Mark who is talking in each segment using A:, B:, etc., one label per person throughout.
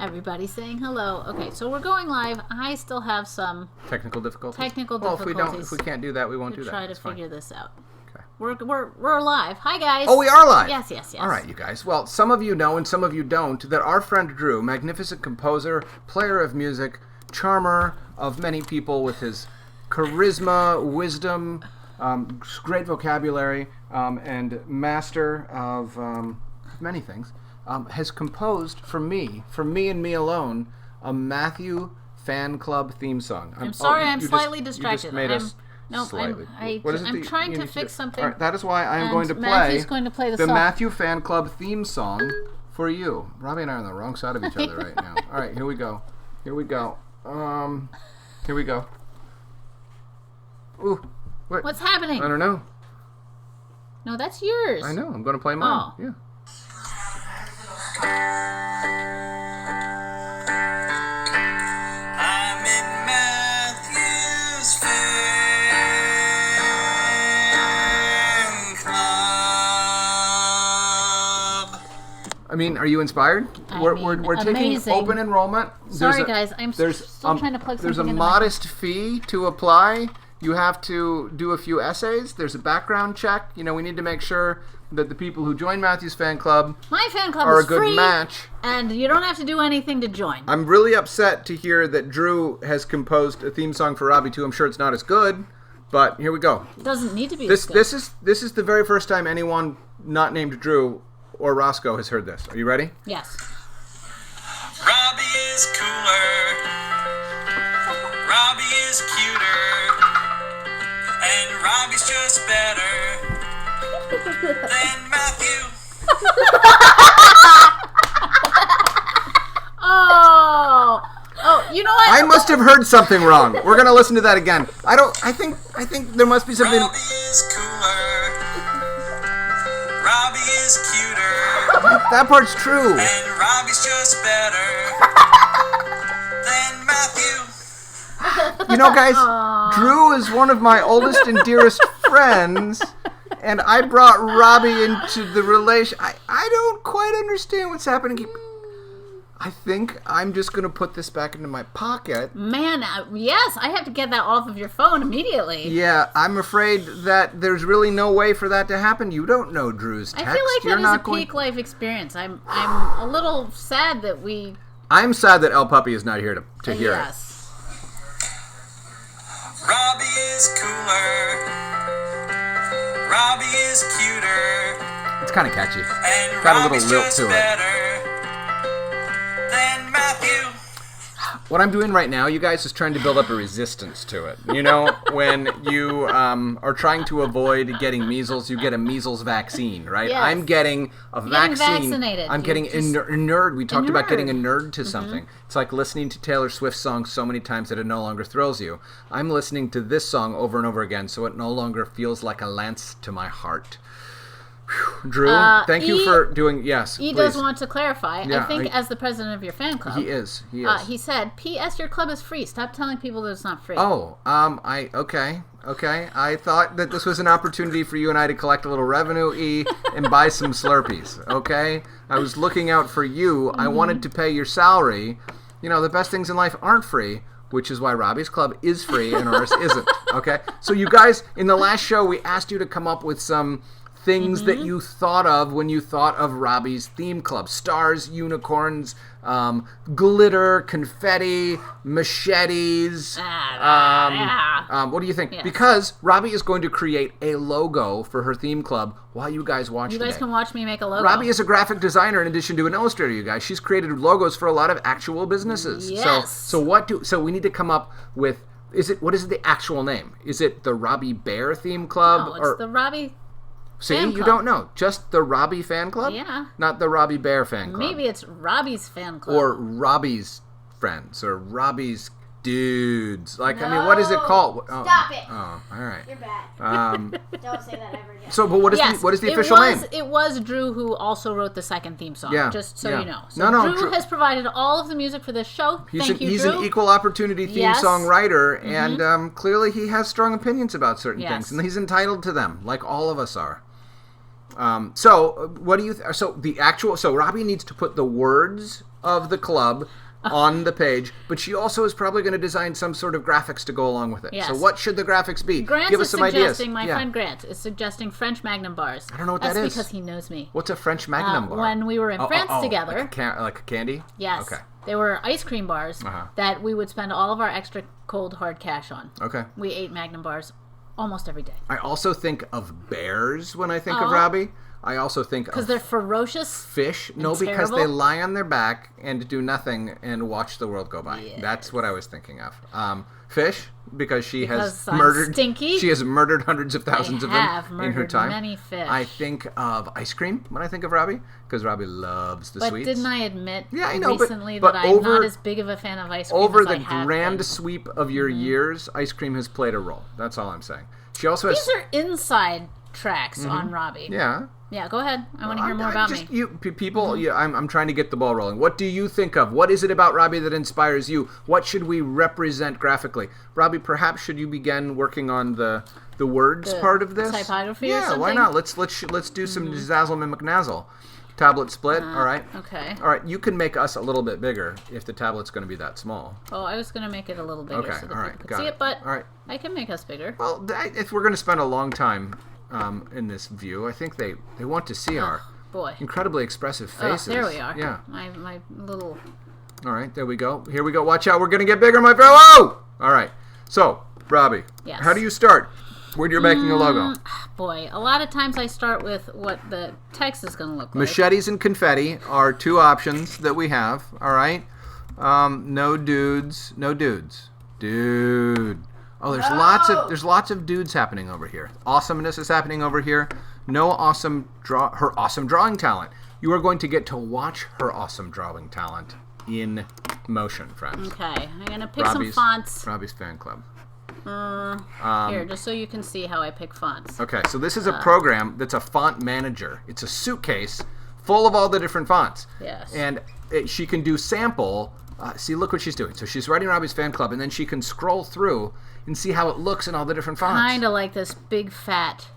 A: Everybody saying hello. Okay, so we're going live. I still have some
B: technical difficulties.
A: Well,
B: if we can't do that, we won't do that.
A: Try to figure this out.
B: Okay.
A: We're live. Hi guys.
B: Oh, we are live.
A: Yes.
B: All right, you guys. Well, some of you know and some of you don't that our friend Drew, magnificent composer, player of music, charmer of many people with his charisma, wisdom, great vocabulary, and master of many things. Has composed for me and me alone, a Matthew fan club theme song.
A: I'm sorry, I'm slightly distracted.
B: You just made us
A: slightly. I'm trying to fix something.
B: All right, that is why I am going to
A: Matthew's going to play the song.
B: Matthew fan club theme song for you. Robbie and I are on the wrong side of each other right now. All right, here we go. Here we go. Ooh,
A: what's happening?
B: I don't know.
A: No, that's yours.
B: I know. I'm going to play mine.
A: Oh.
B: Yeah.
C: I'm in Matthew's fan club.
B: I mean, are you inspired? We're taking
A: amazing.
B: open enrollment.
A: Sorry, guys. I'm still trying to plug something in.
B: There's a modest fee to apply. You have to do a few essays. There's a background check. You know, we need to make sure that the people who join Matthew's fan club
A: My fan club
B: are
A: is
B: a good
A: free,
B: match.
A: and you don't have to do anything to join.
B: I'm really upset to hear that Drew has composed a theme song for Robbie too. I'm sure it's not as good, but here we go.
A: It doesn't need to be
B: This
A: as good.
B: this is the very first time anyone not named Drew or Roscoe has heard this. Are you ready?
A: Yes.
C: Robbie is cooler. Robbie is cuter. And Robbie's just better than Matthew.
A: Oh, you know what?
B: I must have heard something wrong. We're gonna listen to that again. I think there must be something.
C: Robbie is cooler. Robbie is cuter.
B: That part's true.
C: And Robbie's just better than Matthew.
B: You know, guys, Drew is one of my oldest and dearest friends, and I brought Robbie into the relation. I don't quite understand what's happening. I think I'm just going to put this back into my pocket.
A: Man, yes, I have to get that off of your phone immediately.
B: Yeah, I'm afraid that there's really no way for that to happen. You don't know Drew's text.
A: I feel like
B: You're
A: that
B: not
A: is a peak life experience. I'm a little sad that we...
B: I'm sad that El Puppy is not here to hear it.
A: Yes.
C: Robbie is cooler. Robbie is cuter.
B: It's kind of catchy.
C: And
B: Got a little
C: Robbie's
B: lilt
C: just
B: to it.
C: better than Matthew.
B: What I'm doing right now, you guys, is trying to build up a resistance to it. You know, when you are trying to avoid getting measles, you get a measles vaccine, right?
A: Yes.
B: I'm getting a vaccine.
A: Vaccinated.
B: I'm getting a nerd. We talked about getting a nerd to something. It's like listening to Taylor Swift songs so many times that it no longer thrills you. I'm listening to this song over and over again, so it no longer feels like a lance to my heart. Whew. Drew, thank you for doing. Yes,
A: He
B: please.
A: does want to clarify.
B: Yeah,
A: I think as the president of your fan club,
B: He is.
A: he said, "P.S. Your club is free. Stop telling people that it's not free."
B: Oh, okay. I thought that this was an opportunity for you and I to collect a little revenue, and buy some Slurpees, okay? I was looking out for you. I wanted to pay your salary. You know, the best things in life aren't free, which is why Robbie's club is free and ours isn't, okay? So you guys, in the last show, we asked you to come up with some things that you thought of when you thought of Robbie's theme club. Stars, unicorns, glitter, confetti, machetes. What do you think?
A: Yes.
B: Because Robbie is going to create a logo for her theme club while you guys watch
A: You
B: today.
A: guys can watch me make a logo.
B: Robbie is a graphic designer in addition to an illustrator, you guys. She's created logos for a lot of actual businesses.
A: Yes.
B: So we need to come up with, what is the actual name? Is it the Robbie Bear theme club?
A: No, it's the Robbie
B: See,
A: fan
B: you
A: club.
B: don't know. Just the Robbie fan club?
A: Yeah.
B: Not the Robbie Bear fan club.
A: Maybe it's Robbie's fan club.
B: Or Robbie's friends, or Robbie's dudes. Like, I mean, what is it called?
D: Stop it.
B: Oh, all right.
D: You're bad. Don't say that ever again.
B: So, but what is the official name?
A: It was Drew who also wrote the second theme song.
B: Yeah,
A: Just so
B: yeah.
A: you know. So
B: No,
A: Drew has provided all of the music for this show. Thank you,
B: He's
A: Drew.
B: an equal opportunity theme
A: Yes.
B: song writer, and clearly he has strong opinions about certain
A: Yes.
B: things, and he's entitled to them, like all of us are. So what do you? So Robbie needs to put the words of the club on the page, but she also is probably going to design some sort of graphics to go along with it.
A: Yes.
B: So what should the graphics be?
A: Grant
B: Give
A: is
B: us some ideas.
A: suggesting, my
B: Yeah.
A: friend Grant is suggesting French Magnum bars.
B: I don't know what
A: That's
B: that is.
A: because he knows me.
B: What's a French Magnum bar?
A: When we were in France together.
B: Like a candy?
A: Yes.
B: Okay.
A: There were ice cream bars that we would spend all of our extra cold hard cash on.
B: Okay.
A: We ate Magnum bars almost every day.
B: I also think of bears when I think of Robbie. I also think
A: Because
B: of
A: they're ferocious.
B: fish. No, because they
A: terrible?
B: lie on their back and do nothing and watch the world go by.
A: Yes.
B: That's what I was thinking of. Fish, because she
A: Because
B: has
A: I'm
B: murdered.
A: stinky?
B: She has murdered hundreds of thousands of
A: have
B: them in her
A: murdered
B: time.
A: many fish.
B: I think of ice cream when I think of Robbie, because Robbie loves the
A: But
B: sweets.
A: didn't I admit
B: Yeah, I know, but-
A: recently
B: but
A: that I'm
B: over-
A: not as big of a fan of ice cream
B: Over
A: as
B: the
A: I have
B: grand
A: been.
B: sweep of your years, ice cream has played a role. That's all I'm saying. She also has.
A: These are inside tracks on Robbie.
B: Yeah.
A: Yeah, go ahead. I want to hear more about me.
B: People, yeah, I'm trying to get the ball rolling. What do you think of? What is it about Robbie that inspires you? What should we represent graphically? Robbie, perhaps should you begin working on the words
A: The
B: part of this?
A: typography or
B: Yeah, why
A: something?
B: not? Let's do some zazzle and McNazzle. Tablet split, all right?
A: Okay.
B: All right, you can make us a little bit bigger if the tablet's going to be that small.
A: Oh, I was going to make it a little bigger
B: Okay,
A: so that
B: all right,
A: people could
B: got
A: see
B: it.
A: it, but
B: All right.
A: I can make us bigger.
B: Well, if we're going to spend a long time in this view, I think they want to see our
A: Boy.
B: incredibly expressive
A: Oh,
B: faces.
A: there we are.
B: Yeah.
A: My little...
B: All right, there we go. Here we go. Watch out. We're going to get bigger, my friend. Whoa! All right. So, Robbie,
A: Yes.
B: how do you start when you're making a logo?
A: Boy, a lot of times I start with what the text is going to look like.
B: Machetes and confetti are two options that we have. All right. No dudes. No dudes. Dude. Oh, there's lots of dudes happening over here. Awesomeness is happening over here. No her awesome drawing talent. You are going to get to watch her awesome drawing talent in motion, friends.
A: Okay, I'm going to pick some fonts.
B: Robbie's fan club.
A: Here, just so you can see how I pick fonts.
B: Okay, so this is a program that's a font manager. It's a suitcase full of all the different fonts.
A: Yes.
B: And she can do sample. See, look what she's doing. So she's writing Robbie's fan club, and then she can scroll through and see how it looks in all the different fonts.
A: Kind of like this big fat.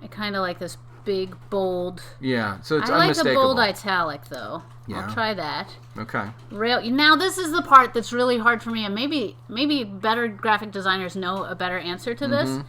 A: I kind of like this big bold.
B: Yeah, so it's
A: I like the
B: unmistakable.
A: bold italic though.
B: Yeah.
A: I'll try that.
B: Okay.
A: Now this is the part that's really hard for me, and maybe better graphic designers know a better answer to this.
B: Mm-hmm.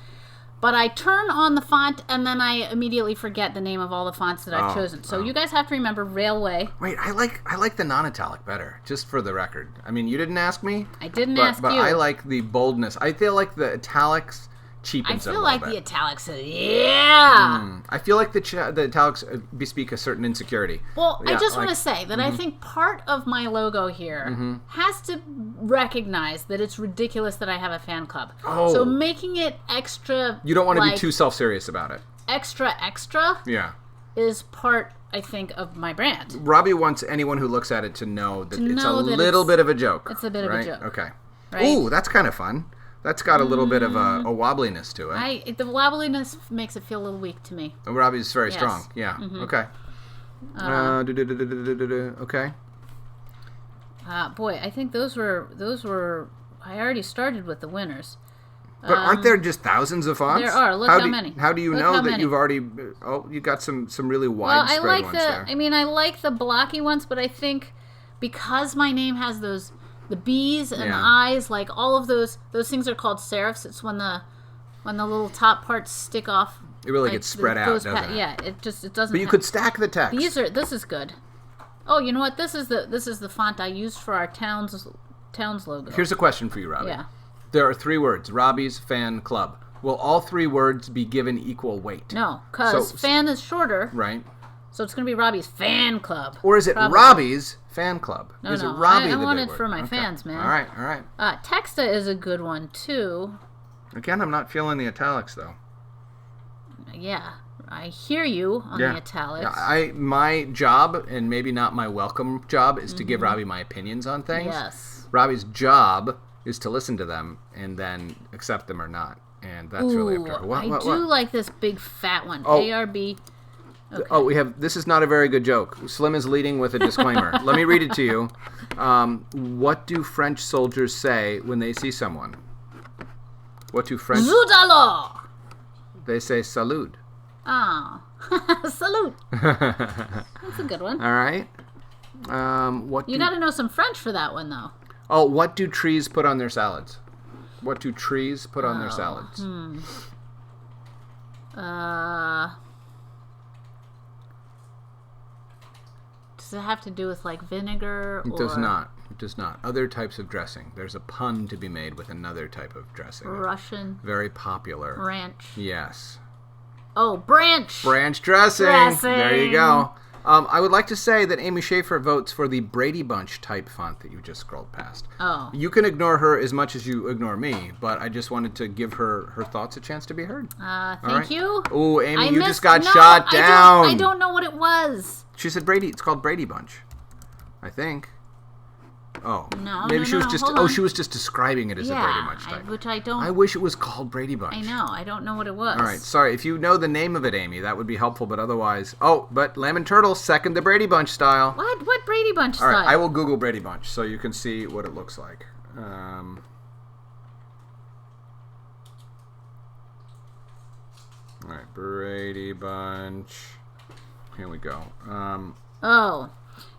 A: But I turn on the font and then I immediately forget the name of all the fonts that I've chosen. So you guys have to remember Railway.
B: Wait, I like the non-italic better, just for the record. I mean, you didn't ask me.
A: I didn't
B: but,
A: ask
B: but
A: you.
B: I like the boldness. I feel like the italics
A: I
B: cheapens it a
A: feel
B: little
A: like the
B: bit.
A: italics. Yeah.
B: I feel like the italics bespeak a certain insecurity.
A: Well, I
B: Yeah,
A: just
B: like-
A: want to say that I think part of my logo here has to recognize that it's ridiculous that I have a fan club.
B: Oh.
A: So making it extra.
B: You don't want to
A: like,
B: be too self-serious about it.
A: extra
B: Yeah.
A: is part, I think, of my brand.
B: Robbie wants anyone who looks at it to know that it's a
A: know that
B: little
A: it's-
B: bit of a joke.
A: it's a bit of a
B: right?
A: joke.
B: Okay.
A: Right?
B: Ooh, that's kind of fun. That's got a little bit of a wobbliness to it.
A: The wobbliness makes it feel a little weak to me.
B: And Robbie's very
A: Yes.
B: strong. Yeah. Okay. Okay.
A: Boy, I think those were. I already started with the winners.
B: But aren't there just thousands of fonts?
A: there are. Look how many.
B: How do you
A: Look
B: know
A: how
B: that
A: many.
B: you've already? Oh, you got some really
A: Well,
B: widespread
A: I like
B: ones there.
A: I like the blocky ones, but I think because my name has the B's and the
B: Yeah.
A: I's, like all of those things are called serifs. It's when the little top parts stick off.
B: It really
A: like,
B: gets spread out,
A: goes
B: doesn't it?
A: Yeah, it doesn't.
B: But you could stack the text.
A: This is good. Oh, you know what? This is the font I used for our town's logo.
B: Here's a question for you, Robbie.
A: Yeah.
B: There are 3 words. Robbie's fan club. Will all 3 words be given equal weight?
A: No, because
B: So-
A: fan is shorter,
B: Right.
A: so it's going to be Robbie's fan club.
B: Or is it
A: Probably.
B: Robbie's fan club?
A: No,
B: is
A: no,
B: it Robbie
A: I
B: the
A: want
B: big
A: it
B: word?
A: for my
B: Okay.
A: fans, man.
B: All right.
A: Texta is a good one too.
B: Again, I'm not feeling the italics though.
A: Yeah, I hear you on the italics.
B: Yeah, my job, and maybe not my welcome job, is to give Robbie my opinions on things.
A: Yes.
B: Robbie's job is to listen to them and then accept them or not. And that's really up to her.
A: I do like this big fat one.
B: Oh.
A: ARB.
B: Oh, this is not a very good joke. Slim is leading with a disclaimer. Let me read it to you. What do French soldiers say when they see someone? What do French...
A: Zoudalo!
B: They say salute.
A: Ah. Salute. That's a good one.
B: All right? What
A: You
B: do,
A: got to know some French for that one, though.
B: Oh, what do trees put on their salads? What do trees put on their
A: Oh,
B: salads?
A: Does it have to do with like vinegar?
B: It does not. It does not. Other types of dressing. There's a pun to be made with another type of dressing.
A: Russian
B: Very popular.
A: ranch.
B: Yes.
A: Oh, branch.
B: Branch dressing.
A: Dressing.
B: There you go. I would like to say that Amy Schaefer votes for the Brady Bunch type font that you just scrolled past.
A: Oh.
B: You can ignore her as much as you ignore me, but I just wanted to give her thoughts a chance to be heard.
A: Thank
B: right.
A: you.
B: Ooh, Amy,
A: I
B: you
A: missed-
B: just got
A: no,
B: shot down.
A: I don't know what it was.
B: She said Brady. It's called Brady Bunch, I think. Oh,
A: No,
B: maybe
A: no,
B: she was
A: no,
B: just.
A: hold
B: Oh,
A: on.
B: she was just describing it as a Brady
A: Yeah,
B: Bunch type.
A: which I don't.
B: I wish it was called Brady Bunch.
A: I know. I don't know what it was.
B: All right, sorry. If you know the name of it, Amy, that would be helpful. But otherwise, but Lemon Turtle second the Brady Bunch style.
A: What? What Brady Bunch
B: All
A: style?
B: right, I will Google Brady Bunch so you can see what it looks like. All right, Brady Bunch. Here we go.
A: Oh,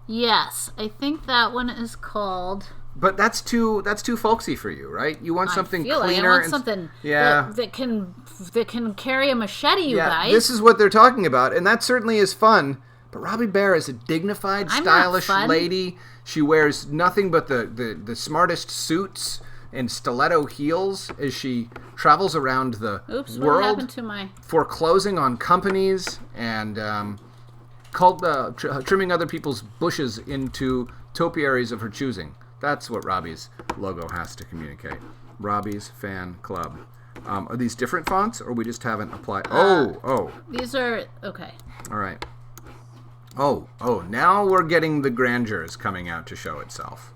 A: yes. I think that one is called.
B: But that's too folksy for you, right? You want something
A: I feel
B: cleaner.
A: Like I want
B: and
A: something
B: yeah.
A: that can carry a machete, you guys.
B: This is what they're talking about, and that certainly is fun. But Robbie Bear is a dignified,
A: I'm not
B: stylish
A: fun.
B: lady. She wears nothing but the smartest suits and stiletto heels as she travels around the
A: Oops, what
B: world,
A: happened to my...
B: foreclosing on companies and trimming other people's bushes into topiaries of her choosing. That's what Robbie's logo has to communicate. Robbie's Fan Club. Are these different fonts, or we just haven't applied?
A: These are... Okay.
B: All right. Oh, now we're getting the grandeurs coming out to show itself.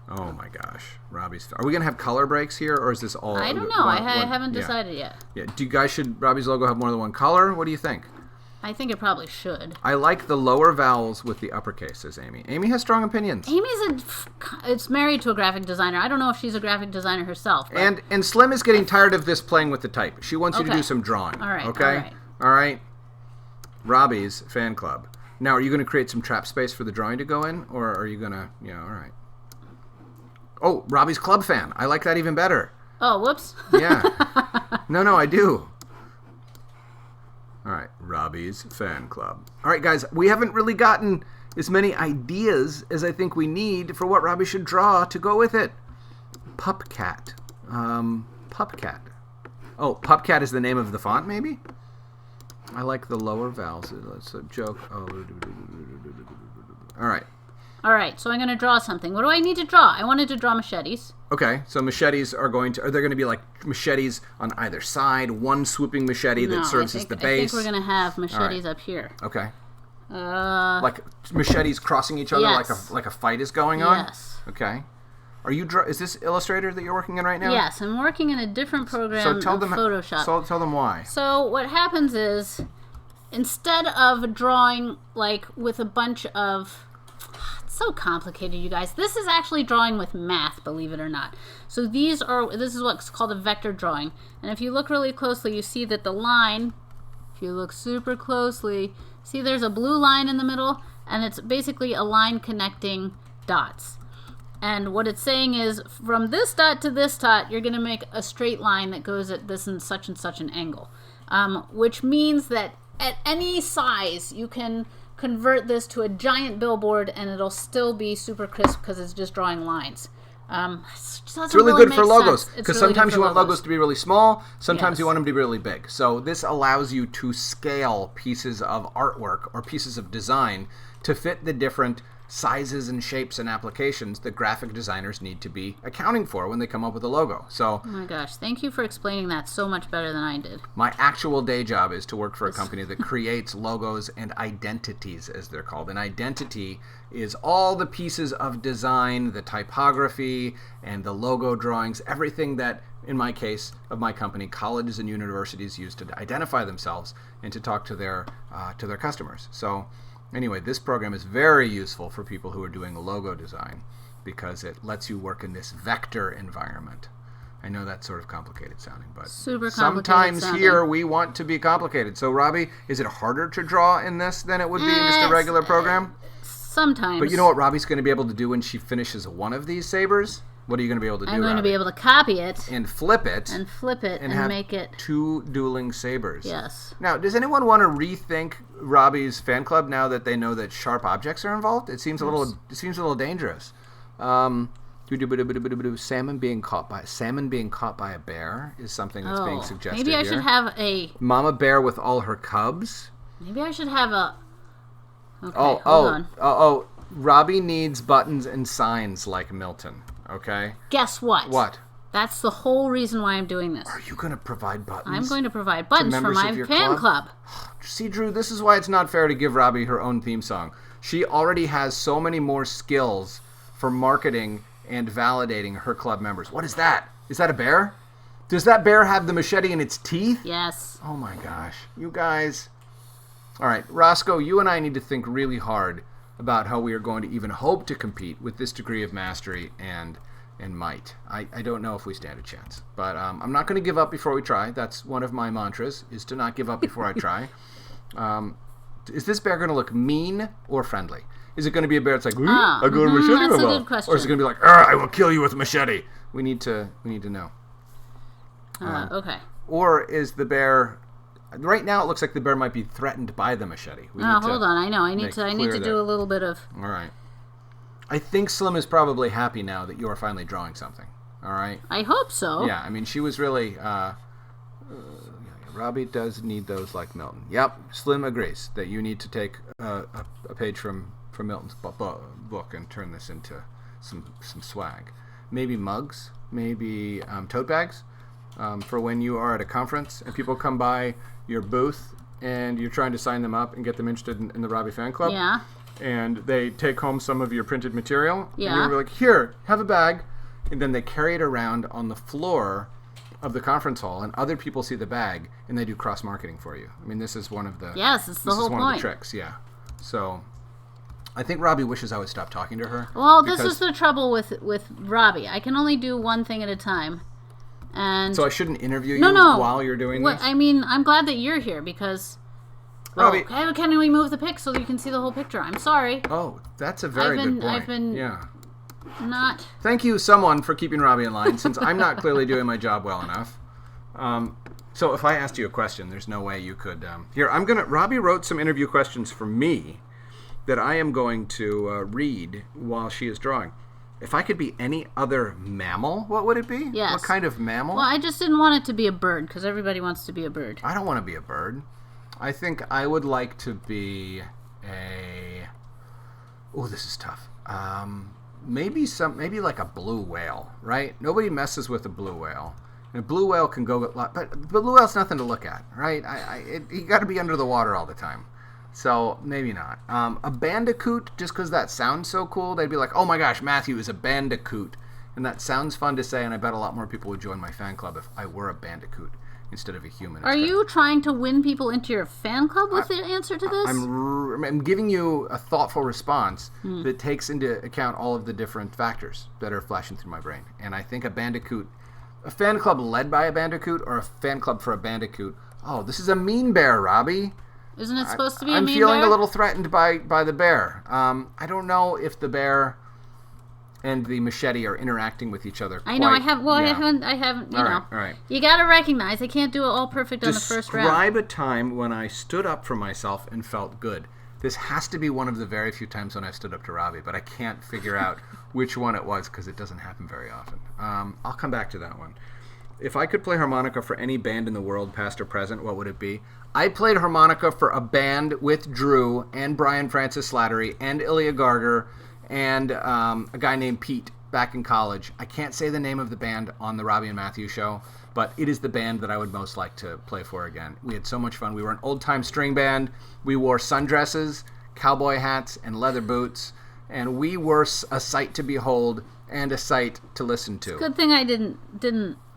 B: Oh my gosh. Robbie's... Are we going to have color breaks here, or is this all...
A: I don't know. I haven't
B: yeah.
A: decided yet.
B: Yeah. Do you guys should Robbie's logo have more than one color? What do you think?
A: I think it probably should.
B: I like the lower vowels with the uppercase, says Amy. Amy has strong opinions.
A: It's married to a graphic designer. I don't know if she's a graphic designer herself. But
B: And Slim is getting tired of this playing with the type. She wants you to
A: Okay.
B: do some drawing.
A: All right,
B: Okay? All right. Robbie's Fan Club. Now, are you going to create some trap space for the drawing to go in? Or are you going to... Yeah, all right. Oh, Robbie's Club Fan. I like that even better.
A: Oh, whoops.
B: Yeah. No, I do. All right, Robbie's Fan Club. All right, guys, we haven't really gotten as many ideas as I think we need for what Robbie should draw to go with it. Pupcat. Pupcat. Oh, Pupcat is the name of the font, maybe? I like the lower vowels. That's a joke. Oh. All right.
A: All right, so I'm going to draw something. What do I need to draw? I wanted to draw machetes.
B: Okay, so machetes are going to... Are there going to be like machetes on either side? One swooping machete that serves as the base?
A: I think we're going to have machetes up here.
B: Okay. Like machetes crossing each other
A: Yes.
B: like a fight is going on?
A: Yes.
B: Okay. Are you is this Illustrator that you're working in right now?
A: Yes, I'm working in a different program
B: So tell
A: of
B: them
A: Photoshop.
B: So tell them why.
A: So what happens is, instead of drawing like with a bunch of... It's so complicated, you guys. This is actually drawing with math, believe it or not. So this is what's called a vector drawing. And if you look really closely, you see that the line, if you look super closely, see there's a blue line in the middle, and it's basically a line connecting dots. And what it's saying is, from this dot to this dot, you're going to make a straight line that goes at this and such an angle. Which means that at any size, you can convert this to a giant billboard and it'll still be super crisp because it's just drawing lines.
B: It's really good for logos because
A: really
B: sometimes
A: good
B: you
A: for
B: want logos to be really small, sometimes
A: Yes.
B: you want them to be really big. So this allows you to scale pieces of artwork or pieces of design to fit the different sizes and shapes and applications that graphic designers need to be accounting for when they come up with a logo. So
A: Oh my gosh, thank you for explaining that so much better than I did.
B: my actual day job is to work for a company that creates logos and identities, as they're called. An identity is all the pieces of design, the typography, and the logo drawings, everything that, in my case, of my company, colleges and universities use to identify themselves and to talk to their customers. So anyway, this program is very useful for people who are doing logo design because it lets you work in this vector environment. I know that's sort of complicated sounding, but
A: Super complicated
B: sometimes
A: sounding.
B: here we want to be complicated. So, Robbie, is it harder to draw in this than it would be in just a regular program?
A: Sometimes.
B: But you know what Robbie's going to be able to do when she finishes one of these sabers? What are you going to be able to do,
A: I'm going to
B: Robbie?
A: be able to copy it
B: And flip it.
A: and flip it and
B: have
A: make it.
B: 2 dueling sabers.
A: Yes.
B: Now, does anyone want to rethink Robbie's fan club now that they know that sharp objects are involved? It seems a little dangerous. Salmon being caught by a bear is something that's being suggested.
A: Maybe I should have a.
B: Mama bear with all her cubs.
A: Maybe I should have a. Okay, hold on.
B: Robbie needs buttons and signs like Milton. Okay.
A: Guess what?
B: What?
A: That's the whole reason why I'm doing this.
B: Are you going to provide buttons?
A: I'm going to provide buttons for
B: members
A: my
B: of your
A: fan club.
B: See, Drew, this is why it's not fair to give Robbie her own theme song. She already has so many more skills for marketing and validating her club members. What is that? Is that a bear? Does that bear have the machete in its teeth?
A: Yes.
B: Oh my gosh. You guys. All right, Roscoe, you and I need to think really hard about how we are going to even hope to compete with this degree of mastery and might. I don't know if we stand a chance. But I'm not going to give up before we try. That's one of my mantras, is to not give up before I try. Is this bear going to look mean or friendly? Is it going to be a bear that's like, I got a machete?
A: That's a good question.
B: Or is it going to be like, I will kill you with a machete? We need to know.
A: Okay.
B: Or is the bear... Right now, it looks like the bear might be threatened by the machete.
A: Hold on. I know. I need to do a little bit of.
B: All right. I think Slim is probably happy now that you are finally drawing something. All right.
A: I hope so.
B: Yeah. I mean, she was really. Robbie does need those like Milton. Yep. Slim agrees that you need to take a page from Milton's book and turn this into some swag. Maybe mugs. Maybe tote bags. For when you are at a conference and people come by your booth and you're trying to sign them up and get them interested in the Robbie fan club.
A: Yeah.
B: And they take home some of your printed material.
A: Yeah.
B: And you're like, here, have a bag. And then they carry it around on the floor of the conference hall, and other people see the bag, and they do cross marketing for you. I mean, this is one of the
A: it's the whole
B: one
A: point.
B: of the tricks. Yeah. So, I think Robbie wishes I would stop talking to her.
A: Well, this is the trouble with Robbie. I can only do one thing at a time. And
B: so I shouldn't interview you
A: No.
B: while you're doing this?
A: I mean, I'm glad that you're here because...
B: Robbie.
A: Can we move the pic so that you can see the whole picture? I'm sorry.
B: Oh, that's a very good point.
A: I've been not...
B: Thank you, someone, for keeping Robbie in line, since I'm not clearly doing my job well enough. So if I asked you a question, there's no way you could... Robbie wrote some interview questions for me that I am going to read while she is drawing. If I could be any other mammal, what would it be?
A: Yes.
B: What kind of mammal?
A: Well, I just didn't want it to be a bird, because everybody wants to be a bird.
B: I don't want to be a bird. I think I would like to be a... Oh, this is tough. Maybe like a blue whale, right? Nobody messes with a blue whale. And a blue whale can go... But blue whale's nothing to look at, right? You got to be under the water all the time. So, maybe not. A bandicoot, just because that sounds so cool, they'd be like, oh my gosh, Matthew is a bandicoot. And that sounds fun to say, and I bet a lot more people would join my fan club if I were a bandicoot instead of a human.
A: Are you trying to win people into your fan club with the answer to this?
B: I'm giving you a thoughtful response that takes into account all of the different factors that are flashing through my brain. And I think a bandicoot, a fan club led by a bandicoot, or a fan club for a bandicoot. Oh, this is a mean bear, Robbie.
A: Isn't it supposed to be a mean bear?
B: I'm feeling a little threatened by the bear. I don't know if the bear and the machete are interacting with each other.
A: I know. I haven't. All
B: right.
A: You got to recognize I can't do it all perfect on the first round.
B: Describe a time when I stood up for myself and felt good. This has to be one of the very few times when I've stood up to Robbie, but I can't figure out which one it was because it doesn't happen very often. I'll come back to that one. If I could play harmonica for any band in the world, past or present, what would it be? I played harmonica for a band with Drew and Brian Francis Slattery and Ilya Garger and a guy named Pete back in college. I can't say the name of the band on the Robbie and Matthew show, but it is the band that I would most like to play for again. We had so much fun. We were an old-time string band. We wore sundresses, cowboy hats, and leather boots, and we were a sight to behold and a sight to listen to.
A: Good thing I didn't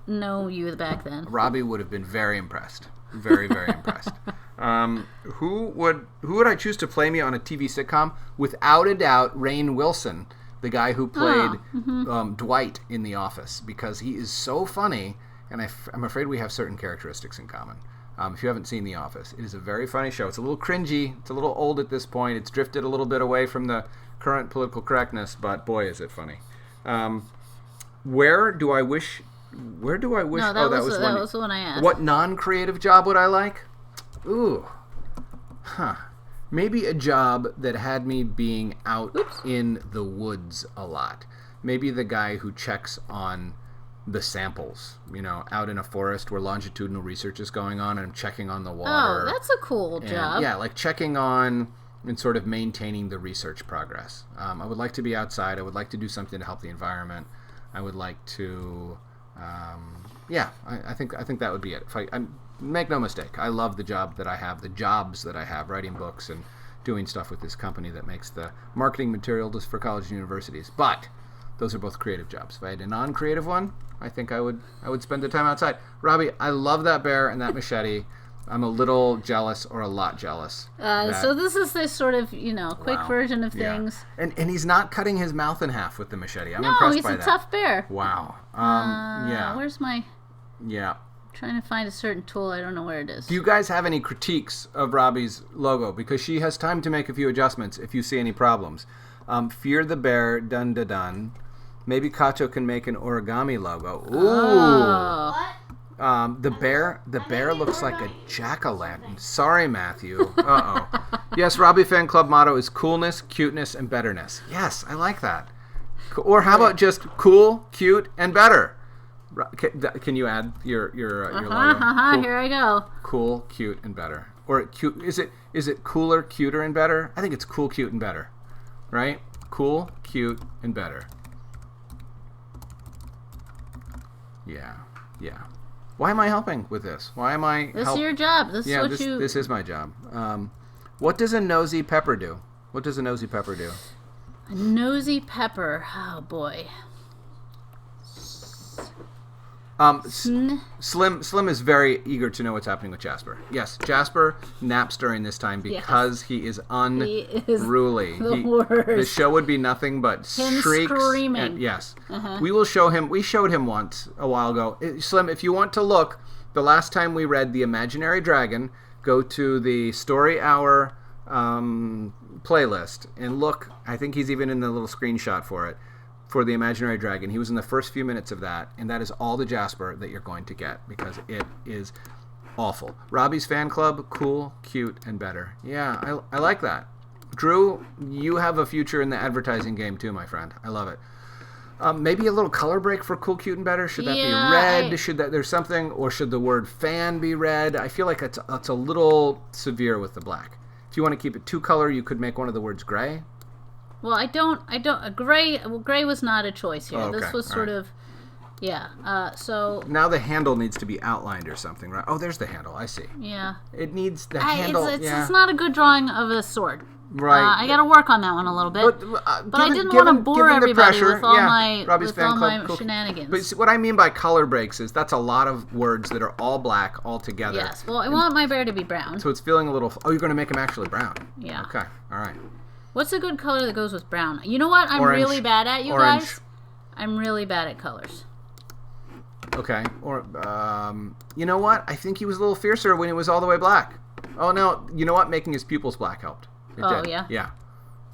A: know you back then.
B: Robbie would have been very impressed. Very, very impressed. Who would I choose to play me on a TV sitcom? Without a doubt, Rainn Wilson, the guy who played Dwight in The Office, because he is so funny, and I'm afraid we have certain characteristics in common. If you haven't seen The Office, it is a very funny show. It's a little cringy. It's a little old at this point. It's drifted a little bit away from the current political correctness, but boy, is it funny. Where do I wish?
A: No, that was the one I asked.
B: What non-creative job would I like? Ooh. Maybe a job that had me being out in the woods a lot. Maybe the guy who checks on the samples, out in a forest where longitudinal research is going on, and I'm checking on the water.
A: Oh, that's a cool job.
B: Yeah, like checking on and sort of maintaining the research progress. I would like to be outside. I would like to do something to help the environment. I would like to, I think that would be it. Make no mistake, I love the job that I have, the jobs that I have, writing books and doing stuff with this company that makes the marketing materials for colleges and universities. But those are both creative jobs. If I had a non-creative one, I think I would spend the time outside. Robbie, I love that bear and that machete. I'm a little jealous, or a lot jealous.
A: So this is this sort of, quick version of things.
B: And he's not cutting his mouth in half with the machete. I'm impressed by that.
A: No, he's a tough bear.
B: Wow.
A: Where's my...
B: Yeah.
A: Trying to find a certain tool. I don't know where it is.
B: Do you guys have any critiques of Robbie's logo? Because she has time to make a few adjustments if you see any problems. Fear the bear, dun da dun. Maybe Kacho can make an origami logo. Ooh.
A: Oh.
B: The bear looks like a jack-o'-lantern. Sorry, Matthew. Uh-oh. Yes, Robbie Fan Club motto is coolness, cuteness, and betterness. Yes, I like that. Or how about just cool, cute, and better? Can you add your logo? Cool,
A: here I go.
B: Cool, cute, and better. Or cute? Is it cooler, cuter, and better? I think it's cool, cute, and better. Right? Cool, cute, and better. Yeah. Why am I helping with this? Why am I?
A: This is your job. This
B: is my job. What does a nosy pepper do? What does a nosy pepper do?
A: A nosy pepper. Oh boy.
B: Slim is very eager to know what's happening with Jasper. Yes, Jasper naps during this time because he is unruly. The show would be nothing but shrieks.
A: Screaming.
B: Yes. We will show him. We showed him once a while ago. Slim, if you want to look, the last time we read The Imaginary Dragon, go to the Story Hour playlist and look. I think he's even in the little screenshot for it. For The Imaginary Dragon. He was in the first few minutes of that, and that is all the Jasper that you're going to get, because it is awful. Robbie's Fan Club, cool, cute, and better. Yeah, I like that. Drew, you have a future in the advertising game too, my friend. I love it. Maybe a little color break for cool, cute, and better. Should that be red? Should there's something, or should the word fan be red? I feel like it's a little severe with the black. If you want to keep it two color, you could make one of the words gray.
A: Well, gray was not a choice here.
B: Oh, okay.
A: This was sort of, so...
B: Now the handle needs to be outlined or something, right? Oh, there's the handle. I see.
A: Yeah.
B: It needs the handle.
A: It's not a good drawing of a sword.
B: Right.
A: I got to work on that one a little bit. But I didn't want to bore everybody with all my shenanigans.
B: But see, what I mean by color breaks is that's a lot of words that are all black all together.
A: Yes. Well, I want my bear to be brown.
B: So it's feeling a little... Oh, you're going to make him actually brown.
A: Yeah.
B: Okay. All right.
A: What's a good color that goes with brown? You know what? I'm really bad at, you guys. I'm really bad at colors.
B: Okay. Or, you know what? I think he was a little fiercer when he was all the way black. Oh, no. You know what? Making his pupils black helped. It did.
A: Yeah?
B: Yeah.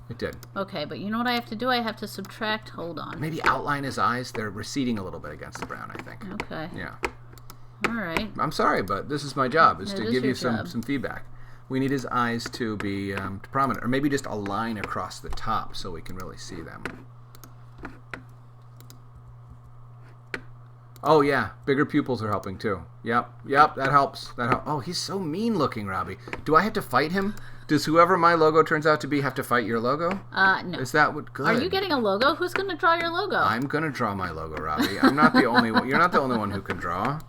B: It did.
A: Okay, but you know what I have to do? I have to subtract. Hold on.
B: Maybe outline his eyes. They're receding a little bit against the brown, I think.
A: Okay.
B: Yeah.
A: All right.
B: I'm sorry, but this is my job, is to give you some feedback. We need his eyes to be prominent, or maybe just a line across the top so we can really see them. Oh yeah, bigger pupils are helping too. Yep, that helps. Oh, he's so mean looking, Robbie. Do I have to fight him? Does whoever my logo turns out to be have to fight your logo?
A: No.
B: Is that what? Good.
A: Are you getting a logo? Who's going to draw your logo?
B: I'm going to draw my logo, Robbie. I'm not the only one. You're not the only one who can draw.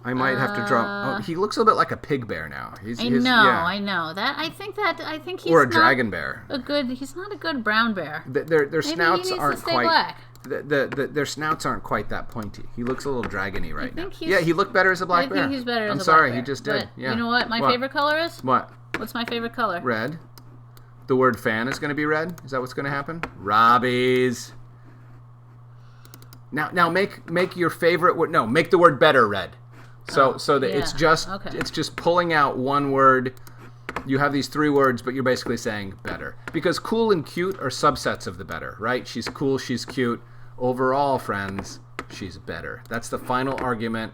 B: I might have to draw. Oh, he looks a little bit like a pig bear now.
A: I know. I think he's
B: or a dragon bear.
A: He's not a good brown bear.
B: Their snouts aren't quite.
A: Black.
B: Their snouts aren't quite that pointy. He looks a little dragony right now.
A: Yeah,
B: he looked better as a black bear.
A: I think he's better as a black
B: bear. I'm sorry,
A: he
B: just did. Yeah.
A: You know what my favorite color is?
B: What?
A: What's my favorite color?
B: Red. The word fan is going to be red? Is that what's going to happen? Robbie's. Now make your favorite word. No, make the word better red. So it's
A: yeah.
B: just
A: Okay.
B: it's just pulling out one word. You have these three words, but you're basically saying better. Because cool and cute are subsets of the better, right? She's cool, she's cute. Overall, friends, she's better. That's the final argument.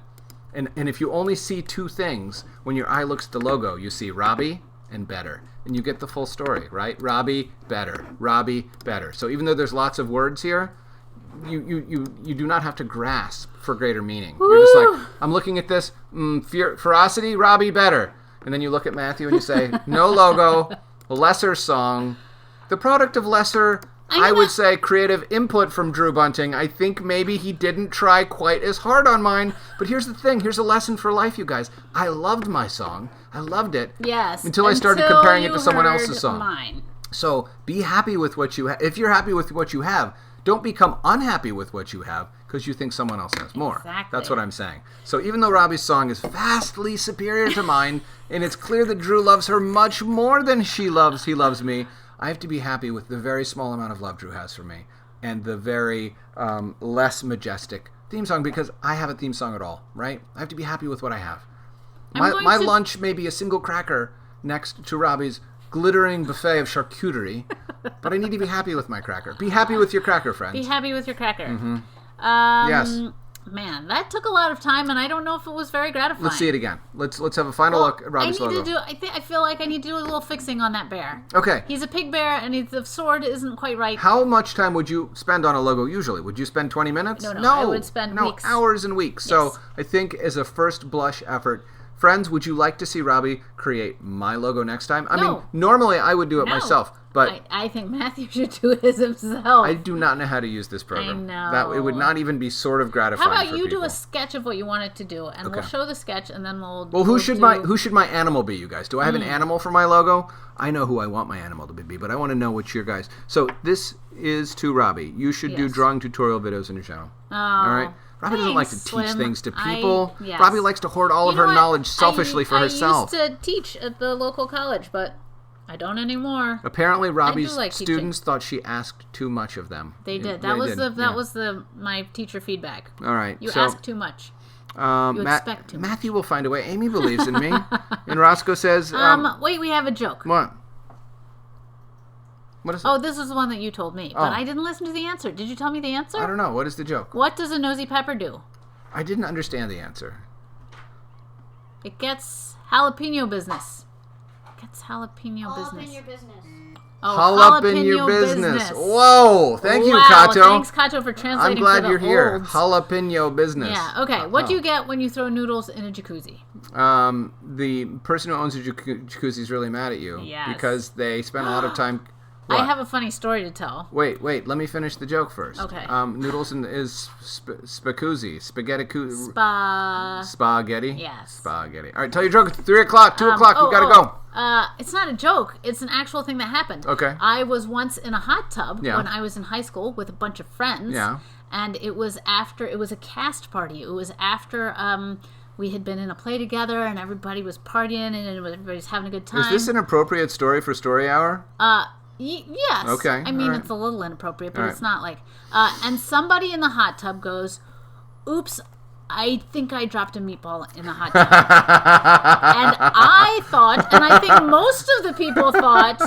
B: And if you only see two things, when your eye looks at the logo, you see Robbie and better. And you get the full story, right? Robbie, better. Robbie, better. So even though there's lots of words here, you do not have to grasp for greater meaning. You're just like, I'm looking at this, ferocity, Robbie, better. And then you look at Matthew and you say, no logo, lesser song, the product of lesser, I would say, creative input from Drew Bunting. I think maybe he didn't try quite as hard on mine. But here's the thing. Here's a lesson for life, you guys. I loved my song. I loved it.
A: Yes.
B: Until I started comparing it to someone
A: heard
B: else's song.
A: Mine.
B: So be happy with what you have. If you're happy with what you have, don't become unhappy with what you have because you think someone else has more.
A: Exactly.
B: That's what I'm saying. So even though Robbie's song is vastly superior to mine, and it's clear that Drew loves her much more than he loves me, I have to be happy with the very small amount of love Drew has for me and the very less majestic theme song, because I have a theme song at all, right? I have to be happy with what I have. My lunch may be a single cracker next to Robbie's glittering buffet of charcuterie, but I need to be happy with my cracker. Be happy with your cracker, friends.
A: Be happy with your cracker.
B: Yes.
A: Man, that took a lot of time, and I don't know if it was very gratifying.
B: Let's see it again. Let's have a final look at Robbie's logo.
A: I feel like I need to do a little fixing on that bear.
B: Okay.
A: He's a pig bear, and the sword isn't quite right.
B: How much time would you spend on a logo usually? Would you spend 20 minutes?
A: No, I would spend weeks.
B: Hours and weeks.
A: Yes.
B: So I think as a first blush effort, friends, would you like to see Robbie create my logo next time? I mean, normally I would do it myself, but
A: I think Matthew should do it himself.
B: I do not know how to use this program.
A: I know.
B: That it would not even be sort of gratifying.
A: How about
B: for
A: you
B: people.
A: do a sketch of what you want it to do, and we'll show the sketch, and then we'll.
B: Well, who should my animal be, you guys? Do I have an animal for my logo? I know who I want my animal to be, but I want to know what your guys. So this is to Robbie. You should do drawing tutorial videos on your channel.
A: Oh,
B: all right. Robbie doesn't like to teach
A: Slim.
B: things to people.
A: Yes.
B: Robbie likes to hoard all of her knowledge selfishly for herself.
A: I used to teach at the local college, but I don't anymore.
B: Apparently, Robbie's
A: like
B: students thought she asked too much of them.
A: They did.
B: That
A: was my teacher feedback.
B: All right.
A: You ask too much.
B: You
A: expect too much.
B: Matthew will find a way. Amy believes in me. And Roscoe says...
A: wait, we have a joke.
B: What? What is it?
A: Oh, this is the one that you told me, but I didn't listen to the answer. Did you tell me the answer?
B: I don't know. What is the joke?
A: What does a nosy pepper do?
B: I didn't understand the answer.
A: It gets jalapeno business. Jalapeno
D: All up
A: business.
D: in your business.
A: Oh,
B: All up in your business. Whoa! Thank you, Kato.
A: Thanks, Kato, for translating.
B: I'm glad
A: for
B: you're
A: the
B: here.
A: olds.
B: Jalapeno business.
A: Yeah. Okay. What do you get when you throw noodles in a jacuzzi?
B: The person who owns the jacuzzi is really mad at you.
A: Yes.
B: Because they spent a lot of time. What?
A: I have a funny story to tell.
B: Wait. Let me finish the joke first.
A: Okay.
B: Noodles is spaghetti. Spaghetti.
A: Yes.
B: Spaghetti. All right. Tell your joke. It's 3 o'clock. 2 o'clock. We gotta go.
A: It's not a joke. It's an actual thing that happened.
B: Okay.
A: I was once in a hot tub
B: Yeah.
A: when I was in high school with a bunch of friends.
B: Yeah.
A: And it was a cast party. It was after we had been in a play together and everybody was partying and everybody was having a good time.
B: Is this an appropriate story for Story Hour?
A: Yes.
B: Okay,
A: I mean,
B: all right.
A: it's a little inappropriate, but
B: All
A: it's not like... and somebody in the hot tub goes, oops, I think I dropped a meatball in the hot tub. And I thought, and I think most of the people thought,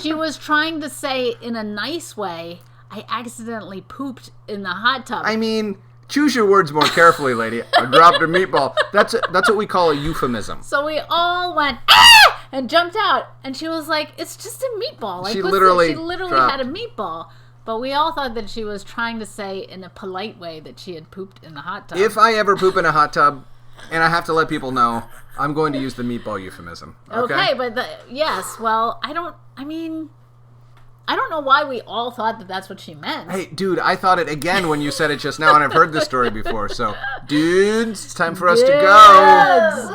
A: she was trying to say in a nice way, I accidentally pooped in the hot tub.
B: I mean, choose your words more carefully, lady. I dropped a meatball. That's what we call a euphemism.
A: So we all went, ah! And jumped out. And she was like, it's just a meatball. Like,
B: She literally dropped.
A: had a meatball. But we all thought that she was trying to say in a polite way that she had pooped in the hot tub.
B: If I ever poop in a hot tub, and I have to let people know, I'm going to use the meatball euphemism.
A: Okay, but yes, well, I don't know why we all thought that that's what she meant.
B: Hey, dude, I thought it again when you said it just now, and I've heard this story before. So, dudes, it's time for us to go.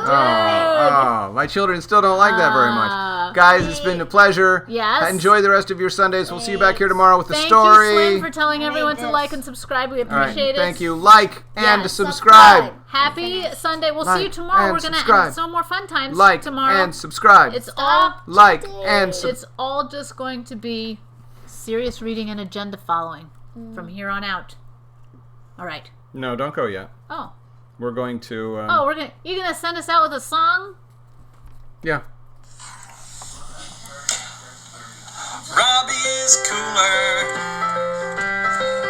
B: Oh, my children still don't like that very much. Guys, it's been a pleasure.
A: Yes.
B: Enjoy the rest of your Sundays. We'll see you back here tomorrow with the
A: Thank
B: story.
A: you, Slim, for telling everyone to like and subscribe. We
B: All right,
A: appreciate it.
B: thank you. Like and
A: Yes.
B: subscribe.
A: Happy Sunday. We'll
B: Like
A: see you tomorrow.
B: and
A: We're going to
B: subscribe.
A: have so more fun times
B: Like
A: tomorrow.
B: and subscribe.
A: It's all
B: Like and subscribe.
A: It's all just going to be serious reading and agenda following from here on out. All right.
B: No, don't go yet.
A: Oh.
B: we're going to.
A: You're gonna send us out with a song?
B: Yeah.
C: Robbie is cooler.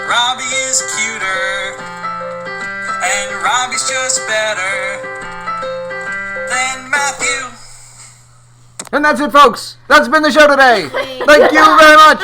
C: Robbie is cuter. And Robbie's just better than Matthew.
B: And that's it, folks. That's been the show today. Thank you very much.